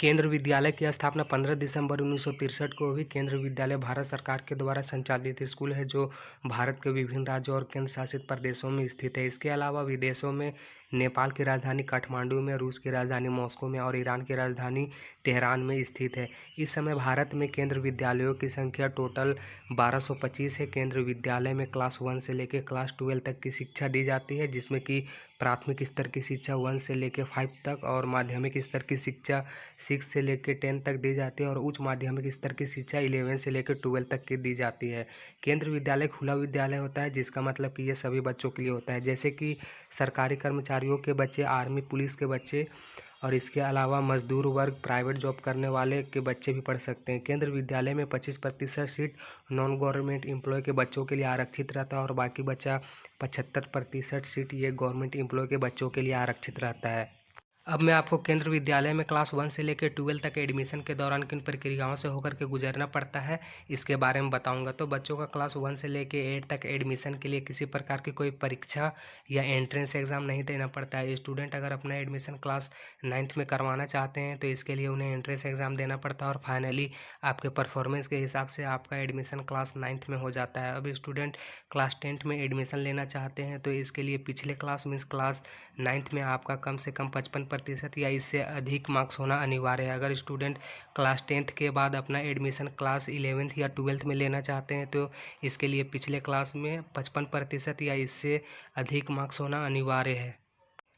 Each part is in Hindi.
केंद्र विद्यालय की स्थापना 15 दिसंबर 1963 को हुई। केंद्र विद्यालय भारत सरकार के द्वारा संचालित स्कूल है जो भारत के विभिन्न राज्यों और केंद्र शासित प्रदेशों में स्थित है। इसके अलावा विदेशों में नेपाल की राजधानी काठमांडू में, रूस की राजधानी मॉस्को में और ईरान की राजधानी तेहरान में स्थित है। इस समय भारत में केंद्र विद्यालयों की संख्या टोटल 1225 है। केंद्र विद्यालय में क्लास 1 से लेकर क्लास 12 तक की शिक्षा दी जाती है, जिसमें कि प्राथमिक स्तर की शिक्षा 1 से लेकर 5 तक और माध्यमिक स्तर की शिक्षा 6 से लेकर 10 तक दी जाती है और उच्च माध्यमिक स्तर की शिक्षा 11 से लेकर 12 तक की दी जाती है। केंद्र विद्यालय खुला विद्यालय होता है, जिसका मतलब कि ये सभी बच्चों के लिए होता है, जैसे कि सरकारी कर्मचारियों के बच्चे, आर्मी पुलिस के बच्चे और इसके अलावा मजदूर वर्ग, प्राइवेट जॉब करने वाले के बच्चे भी पढ़ सकते हैं। केंद्र विद्यालय में 25% सीट नॉन गवर्नमेंट एम्प्लॉय के बच्चों के लिए आरक्षित रहता है और बाकी बचा 75% सीट ये गवर्नमेंट एम्प्लॉय के बच्चों के लिए आरक्षित रहता है। अब मैं आपको केंद्र विद्यालय में क्लास 1 से लेकर 12 तक एडमिशन के दौरान किन प्रक्रियाओं से होकर के गुजरना पड़ता है इसके बारे में बताऊंगा। तो बच्चों का क्लास 1 से लेकर 8 तक एडमिशन के लिए किसी प्रकार की कोई परीक्षा या एंट्रेंस एग्ज़ाम नहीं देना पड़ता है। स्टूडेंट अगर अपना एडमिशन क्लास 9th में करवाना चाहते हैं तो इसके लिए उन्हें एंट्रेंस एग्ज़ाम देना पड़ता है और फाइनली आपके परफॉर्मेंस के हिसाब से आपका एडमिशन क्लास 9th में हो जाता है। अब स्टूडेंट क्लास 10th में एडमिशन लेना चाहते हैं तो इसके लिए पिछले क्लास मीन्स क्लास 9th में आपका कम से कम 55% या इससे अधिक मार्क्स होना अनिवार्य है। अगर स्टूडेंट क्लास 10th के बाद अपना एडमिशन क्लास 11th या 12th में लेना चाहते हैं तो इसके लिए पिछले क्लास में 55% या इससे अधिक मार्क्स होना अनिवार्य है।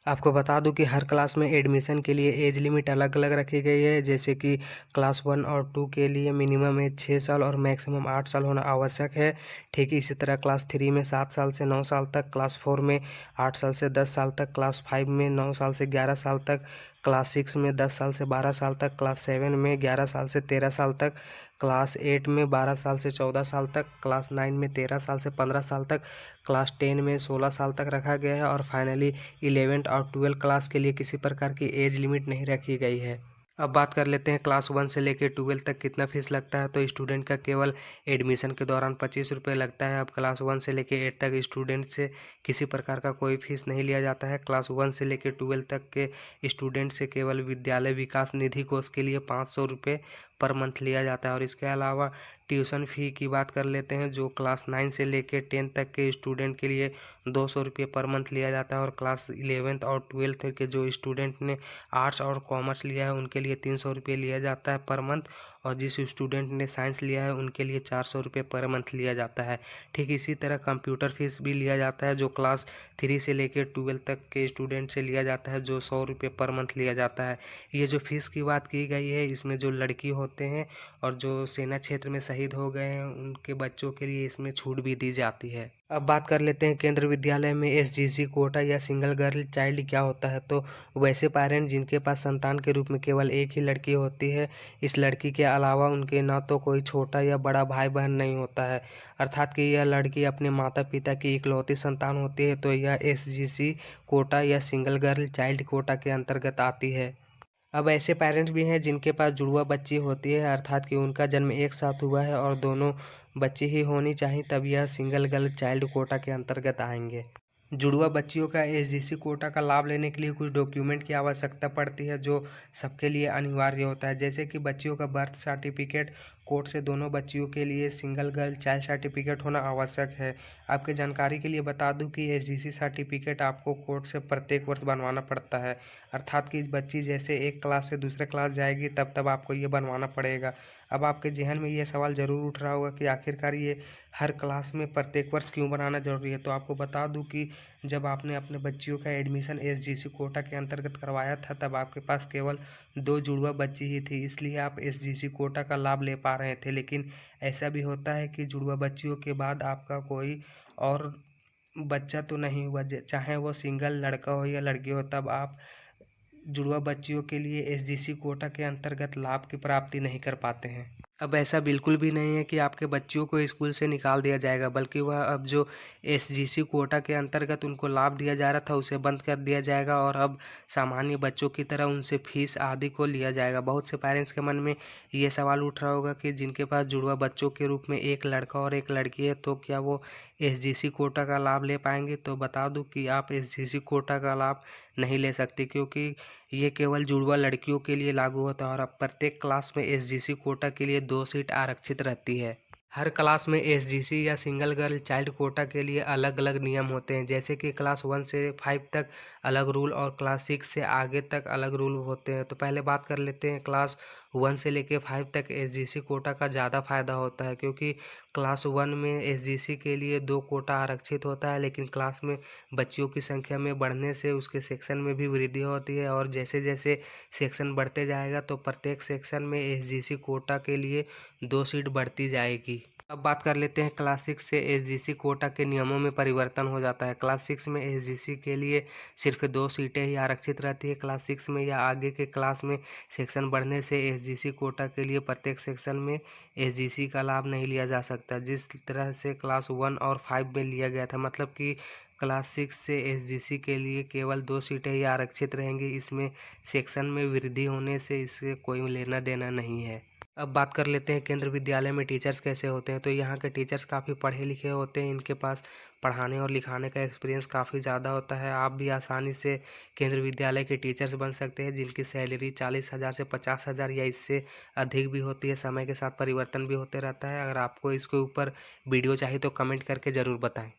आपको बता दूं कि हर क्लास में एडमिशन के लिए एज लिमिट अलग अलग रखी गई है, जैसे कि क्लास 1 और 2 के लिए मिनिमम एज 6 साल और मैक्सिमम 8 साल होना आवश्यक है। ठीक इसी तरह क्लास 3 में 7 साल से 9 साल तक, क्लास 4 में 8 साल से 10 साल तक, क्लास 5 में 9 साल से 11 साल तक, क्लास 6 में 10 साल से 12 साल तक, क्लास 7 में 11 साल से 13 साल तक, क्लास 8 में 12 साल से 14 साल तक, क्लास 9 में 13 साल से 15 साल तक, क्लास 10 में 16 साल तक रखा गया है और फाइनली 11th और 12 क्लास के लिए किसी प्रकार की एज लिमिट नहीं रखी गई है। अब बात कर लेते हैं क्लास 1 से लेकर 12 तक कितना फीस लगता है। तो स्टूडेंट का केवल एडमिशन के दौरान 25 रुपये लगता है। अब क्लास 1 से लेकर 8 तक स्टूडेंट से किसी प्रकार का कोई फीस नहीं लिया जाता है। क्लास 1 से लेकर 12 तक के स्टूडेंट से केवल विद्यालय विकास निधि कोष के लिए 500 रुपये पर मंथ लिया जाता है और इसके अलावा ट्यूशन फ़ी की बात कर लेते हैं, जो क्लास 9 से लेकर 10 तक के स्टूडेंट के लिए 200 रुपये पर मंथ लिया जाता है और क्लास 11th और 12th के जो स्टूडेंट ने आर्ट्स और कॉमर्स लिया है उनके लिए 300 रुपये लिया जाता है पर मंथ और जिस स्टूडेंट ने साइंस लिया है उनके लिए 400 रुपये पर मंथ लिया जाता है। ठीक इसी तरह कंप्यूटर फीस भी लिया जाता है, जो क्लास 3 से लेकर 12 तक के स्टूडेंट से लिया जाता है, जो 100 रुपये पर मंथ लिया जाता है। ये जो फीस की बात की गई है इसमें जो लड़की होते हैं और जो सेना क्षेत्र में शहीद हो गए हैं उनके बच्चों के लिए इसमें छूट भी दी जाती है। अब बात कर लेते हैं केंद्र विद्यालय में एसजीसी कोटा या सिंगल गर्ल चाइल्ड क्या होता है। तो वैसे पेरेंट जिनके पास संतान के रूप में केवल एक ही लड़की होती है, इस लड़की के अलावा उनके ना तो कोई छोटा या बड़ा भाई बहन नहीं होता है, अर्थात कि यह लड़की अपने माता पिता की इकलौती संतान होती है, तो यह एसजीसी कोटा या सिंगल गर्ल चाइल्ड कोटा के अंतर्गत आती है। अब ऐसे पेरेंट्स भी हैं जिनके पास जुड़वा बच्ची होती है, अर्थात कि उनका जन्म एक साथ हुआ है और दोनों बच्ची ही होनी चाहिए, तब यह सिंगल गर्ल चाइल्ड कोटा के अंतर्गत आएंगे। जुड़वा बच्चियों का एसजीसी कोटा का लाभ लेने के लिए कुछ डॉक्यूमेंट की आवश्यकता पड़ती है जो सबके लिए अनिवार्य होता है, जैसे कि बच्चियों का बर्थ सर्टिफिकेट, कोर्ट से दोनों बच्चियों के लिए सिंगल गर्ल चाइल्ड सर्टिफिकेट होना आवश्यक है। आपके जानकारी के लिए बता दूं कि एसजीसी सर्टिफिकेट आपको कोर्ट से प्रत्येक वर्ष बनवाना पड़ता है, अर्थात कि बच्ची जैसे एक क्लास से दूसरे क्लास जाएगी तब तब आपको ये बनवाना पड़ेगा। अब आपके जहन में ये सवाल ज़रूर उठ रहा होगा कि आखिरकार ये हर क्लास में प्रत्येक वर्ष क्यों बनाना ज़रूरी है। तो आपको बता दूं कि जब आपने अपने बच्चियों का एडमिशन एसजीसी कोटा के अंतर्गत करवाया था तब आपके पास केवल 2 जुड़वा बच्ची ही थी, इसलिए आप एसजीसी कोटा का लाभ ले पा रहे थे। लेकिन ऐसा भी होता है कि जुड़वा बच्चियों के बाद आपका कोई और बच्चा तो नहीं हुआ, चाहे वो सिंगल लड़का हो या लड़की हो, तब आप जुड़वा बच्चियों के लिए एसजीसी कोटा के अंतर्गत लाभ की प्राप्ति नहीं कर पाते हैं। अब ऐसा बिल्कुल भी नहीं है कि आपके बच्चियों को स्कूल से निकाल दिया जाएगा, बल्कि वह अब जो एसजीसी कोटा के अंतर्गत उनको लाभ दिया जा रहा था उसे बंद कर दिया जाएगा और अब सामान्य बच्चों की तरह उनसे फीस आदि को लिया जाएगा। बहुत से पेरेंट्स के मन में ये सवाल उठ रहा होगा कि जिनके पास जुड़वा बच्चों के रूप में एक लड़का और एक लड़की है तो क्या वो एसजीसी कोटा का लाभ ले पाएंगे। तो बता दूं कि आप एसजीसी कोटा का लाभ नहीं ले सकते, क्योंकि ये केवल जुड़वा लड़कियों के लिए लागू होता है और अब प्रत्येक क्लास में एसजीसी कोटा के लिए 2 सीट आरक्षित रहती है। हर क्लास में एसजीसी या सिंगल गर्ल चाइल्ड कोटा के लिए अलग अलग नियम होते हैं, जैसे कि क्लास 1 से 5 तक अलग रूल और क्लास 6 से आगे तक अलग रूल होते हैं। तो पहले बात कर लेते हैं क्लास 1 से लेके 5 तक एसजीसी कोटा का ज़्यादा फायदा होता है, क्योंकि क्लास 1 में एसजीसी के लिए 2 कोटा आरक्षित होता है, लेकिन क्लास में बच्चियों की संख्या में बढ़ने से उसके सेक्शन में भी वृद्धि होती है और जैसे जैसे सेक्शन बढ़ते जाएगा तो प्रत्येक सेक्शन में एसजीसी कोटा के लिए 2 सीट बढ़ती जाएगी। अब बात कर लेते हैं क्लास 6 से एसजीसी कोटा के नियमों में परिवर्तन हो जाता है। क्लास 6 में एसजीसी के लिए सिर्फ 2 सीटें ही आरक्षित रहती है। क्लास 6 में या आगे के क्लास में सेक्शन बढ़ने से एसजीसी कोटा के लिए प्रत्येक सेक्शन में एसजीसी का लाभ नहीं लिया जा सकता, जिस तरह से क्लास 1 और 5 में लिया गया था। मतलब कि क्लास 6 से एसजीसी के लिए केवल 2 सीटें ही आरक्षित रहेंगी। इसमें सेक्शन में वृद्धि होने से इससे कोई लेना देना नहीं है। अब बात कर लेते हैं केंद्र विद्यालय में टीचर्स कैसे होते हैं। तो यहाँ के टीचर्स काफ़ी पढ़े लिखे होते हैं, इनके पास पढ़ाने और लिखाने का एक्सपीरियंस काफ़ी ज़्यादा होता है। आप भी आसानी से केंद्र विद्यालय के टीचर्स बन सकते हैं, जिनकी सैलरी 40,000 से 50,000 या इससे अधिक भी होती है। समय के साथ परिवर्तन भी होते रहता है। अगर आपको इसके ऊपर वीडियो चाहिए तो कमेंट करके ज़रूर बताएँ।